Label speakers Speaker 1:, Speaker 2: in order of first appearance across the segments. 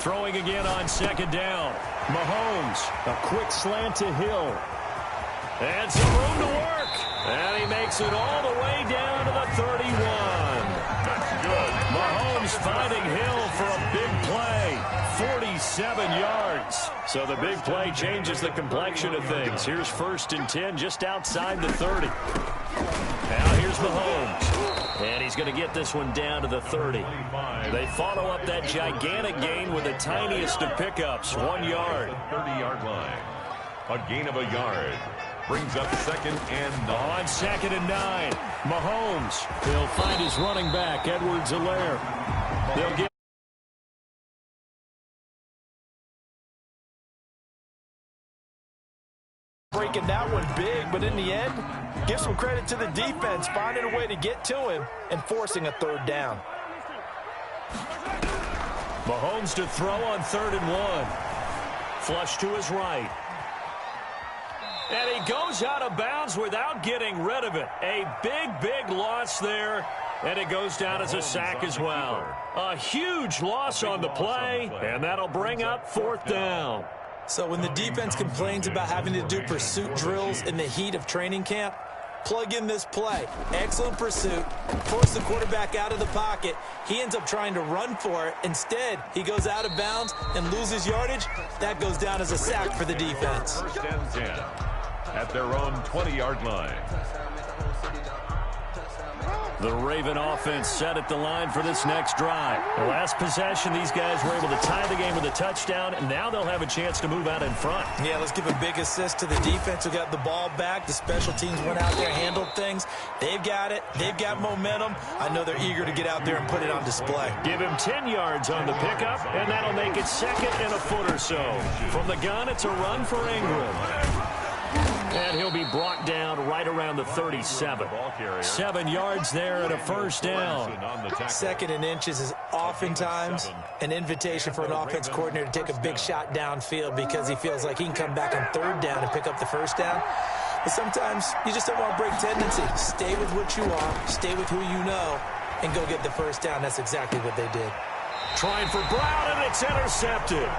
Speaker 1: Throwing again on second down. Mahomes, a quick slant to Hill. And some room to work. And he makes it all the way down to the 31.
Speaker 2: That's good.
Speaker 1: Mahomes finding Hill for a big play. 47 yards. So the big play changes the complexion of things. Here's 1st and 10 just outside the 30. Now here's Mahomes. And he's going to get this one down to the 30. They follow up that gigantic gain with the tiniest of pickups, 1 yard.
Speaker 2: 30-yard line. A gain of a yard. Brings up 2nd and 9.
Speaker 1: On 2nd and 9. Mahomes. He'll find his running back, Edwards-Helaire. They'll get
Speaker 3: breaking that one big, but in the end, give some credit to the defense, finding a way to get to him and forcing a 3rd down.
Speaker 1: Mahomes to throw on 3rd and 1. Flush to his right. And he goes out of bounds without getting rid of it. A big loss there. And it goes down as a sack as well. A huge loss on the play, and that'll bring up 4th down.
Speaker 3: So when the defense complains about having to do pursuit drills in the heat of training camp, plug in this play. Excellent pursuit. Force the quarterback out of the pocket. He ends up trying to run for it. Instead, he goes out of bounds and loses yardage. That goes down as a sack for the defense.
Speaker 2: 1st and 10 at their own 20-yard line.
Speaker 1: The Raven offense set at the line for this next drive. The last possession, these guys were able to tie the game with a touchdown, and now they'll have a chance to move out in front.
Speaker 3: Yeah, let's give a big assist to the defense who got the ball back. The special teams went out there, handled things. They've got it. They've got momentum. I know they're eager to get out there and put it on display.
Speaker 1: Give him 10 yards on the pickup, and that'll make it 2nd and a foot or so. From the gun, it's a run for Ingram. And he'll be brought down right around the 37. 7 yards there and a 1st down.
Speaker 3: 2nd and inches is oftentimes an invitation for an offense coordinator to take a big shot downfield because he feels like he can come back on 3rd down and pick up the 1st down. But sometimes you just don't want to break tendency. Stay with what you are, stay with who you know, and go get the 1st down. That's exactly what they did.
Speaker 1: Trying for Brown, and it's intercepted.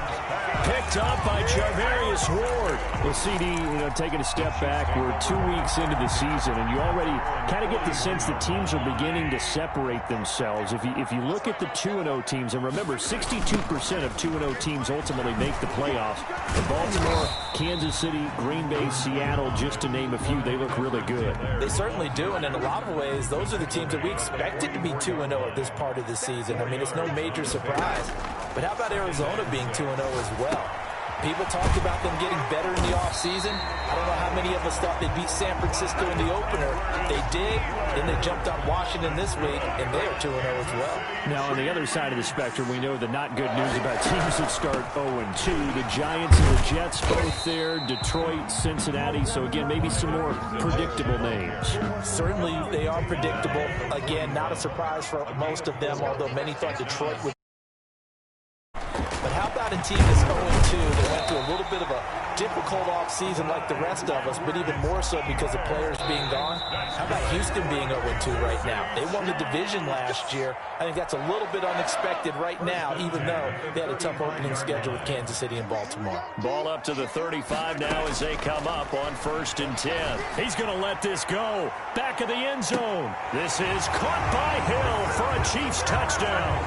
Speaker 1: Picked up by Charvarius Ward. Well, CD, taking a step back, we're 2 weeks into the season, and you already kind of get the sense that teams are beginning to separate themselves. If you look at the 2-0 teams, and remember, 62% of 2-0 teams ultimately make the playoffs. Baltimore, Kansas City, Green Bay, Seattle, just to name a few, they look really good.
Speaker 3: They certainly do, and in a lot of ways, those are the teams that we expected to be 2-0 at this part of the season. I mean, it's no major surprise. But how about Arizona being 2-0 as well? People talked about them getting better in the offseason. I don't know how many of us thought they'd beat San Francisco in the opener. They did. Then they jumped on Washington this week, and they are 2-0 as well.
Speaker 1: Now, on the other side of the spectrum, we know the not good news about teams that start 0-2. The Giants and the Jets both there. Detroit, Cincinnati. So, again, maybe some more predictable names.
Speaker 3: Certainly, they are predictable. Again, not a surprise for most of them, although many thought Detroit would. But how about a team that's 0-2 that went through a little bit of a difficult offseason like the rest of us, but even more so because of players being gone? How about Houston being 0-2 right now? They won the division last year. I think that's a little bit unexpected right now, even though they had a tough opening schedule with Kansas City and Baltimore.
Speaker 1: Ball up to the 35 now as they come up on 1st and 10. He's going to let this go. Back of the end zone. This is caught by Hill for a Chiefs touchdown.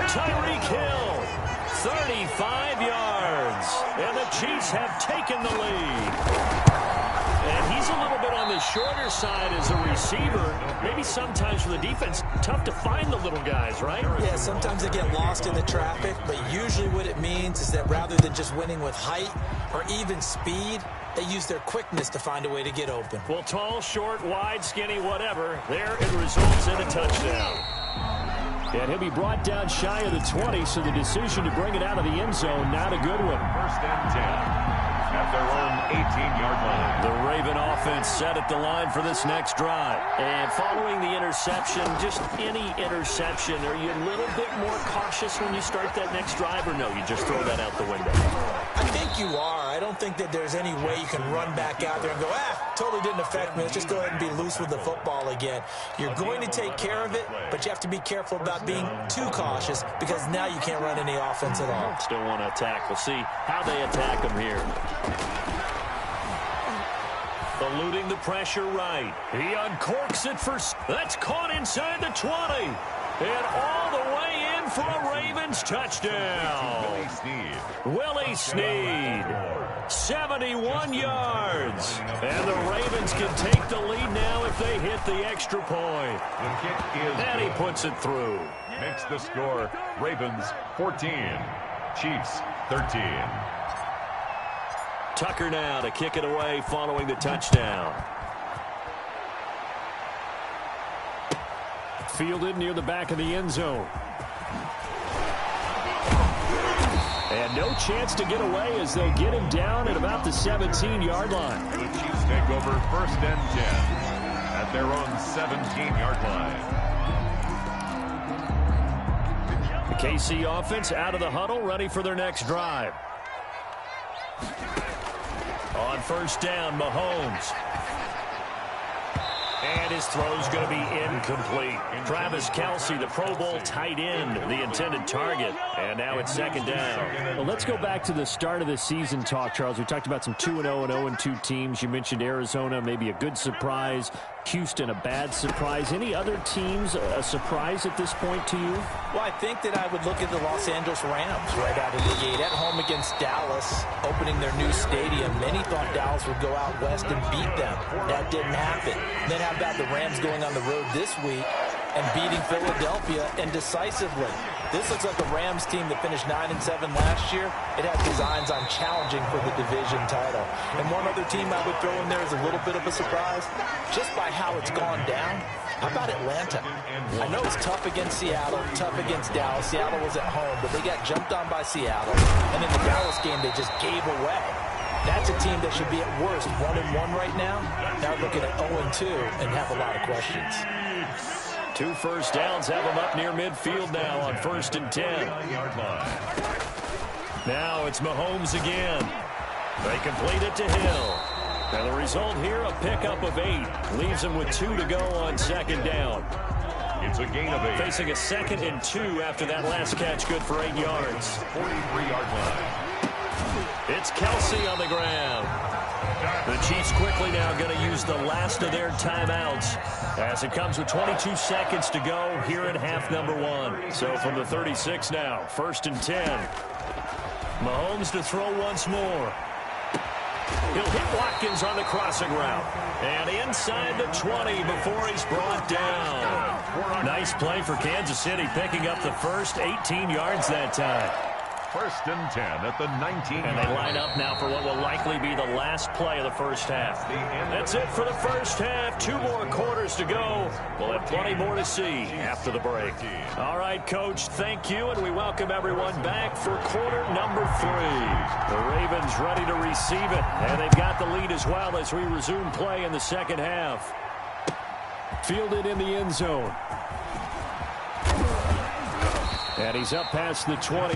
Speaker 1: Tyreek Hill, 35 yards, and the Chiefs have taken the lead. And he's a little bit on the shorter side as a receiver. Maybe sometimes for the defense, tough to find the little guys, right?
Speaker 3: Yeah, sometimes they get lost in the traffic, but usually what it means is that rather than just winning with height or even speed, they use their quickness to find a way to get open.
Speaker 1: Well, tall, short, wide, skinny, whatever, there it results in a touchdown. And he'll be brought down shy of the 20, so the decision to bring it out of the end zone, not a good one.
Speaker 2: 1st and 10 at at their own 18-yard line.
Speaker 1: The Raven offense set at the line for this next drive. And following the interception, just any interception, are you a little bit more cautious when you start that next drive, or no, you just throw that out the window?
Speaker 3: I think you are. I don't think that there's any way you can run back out there and go, totally didn't affect me. Let's just go ahead and be loose with the football again. You're going to take care of it, but you have to be careful about being too cautious because now you can't run any offense at all.
Speaker 1: Still want to attack. We'll see how they attack them here. Eluding the pressure right. He uncorks it for... That's caught inside the 20. And all the way in for a Ravens touchdown. Willie Snead. 71 yards. And the Ravens can take the lead now if they hit the extra point.
Speaker 2: The kick is
Speaker 1: and he puts it through.
Speaker 2: Makes the score Ravens 14, Chiefs 13.
Speaker 1: Tucker now to kick it away following the touchdown. Fielded near the back of the end zone. And no chance to get away as they'll get him down at about the 17-yard line.
Speaker 2: The Chiefs take over 1st and 10 at their own 17-yard line.
Speaker 1: The KC offense out of the huddle, ready for their next drive. On 1st down, Mahomes. And his throw's going to be incomplete. Travis Kelce, the Pro Bowl tight end, the intended target. And now it's 2nd down.
Speaker 4: Well, let's go back to the start of the season talk, Charles. We talked about some 2-0 and 0-2 teams. You mentioned Arizona, maybe a good surprise. Houston, a bad surprise. Any other teams a surprise at this point to you?
Speaker 3: Well, I think that I would look at the Los Angeles Rams right out of the gate. At home against Dallas, opening their new stadium. Many thought Dallas would go out west and beat them. That didn't happen. Then how about the Rams going on the road this week and beating Philadelphia and decisively? This looks like a Rams team that finished 9-7 last year. It has designs on challenging for the division title. And one other team I would throw in there is a little bit of a surprise, just by how it's gone down. How about Atlanta? I know it's tough against Seattle, tough against Dallas. Seattle was at home, but they got jumped on by Seattle. And in the Dallas game, they just gave away. That's a team that should be at worst 1-1 right now. Now looking at 0-2 and have a lot of questions.
Speaker 1: 2 first downs have them up near midfield now on 1st and 10. Now it's Mahomes again. They complete it to Hill. And the result here, a pickup of 8. Leaves him with 2 to go on 2nd down.
Speaker 2: It's a gain of 8.
Speaker 1: Facing a 2nd and 2 after that last catch, good for 8 yards.
Speaker 2: 43-yard line.
Speaker 1: It's Kelce on the ground. The Chiefs quickly now going to use the last of their timeouts as it comes with 22 seconds to go here in half number 1. So from the 36 now, 1st and 10. Mahomes to throw once more. He'll hit Watkins on the crossing route. And inside the 20 before he's brought down. Nice play for Kansas City, picking up the first 18 yards that time.
Speaker 2: 1st and 10 at the 19.
Speaker 1: And they line up now for what will likely be the last play of the first half. That's it for the first half. 2 more quarters to go. We'll have plenty more to see after the break. All right, Coach, thank you, and we welcome everyone back for quarter number 3. The Ravens ready to receive it, and they've got the lead as well as we resume play in the second half. Fielded in the end zone. And he's up past the 20.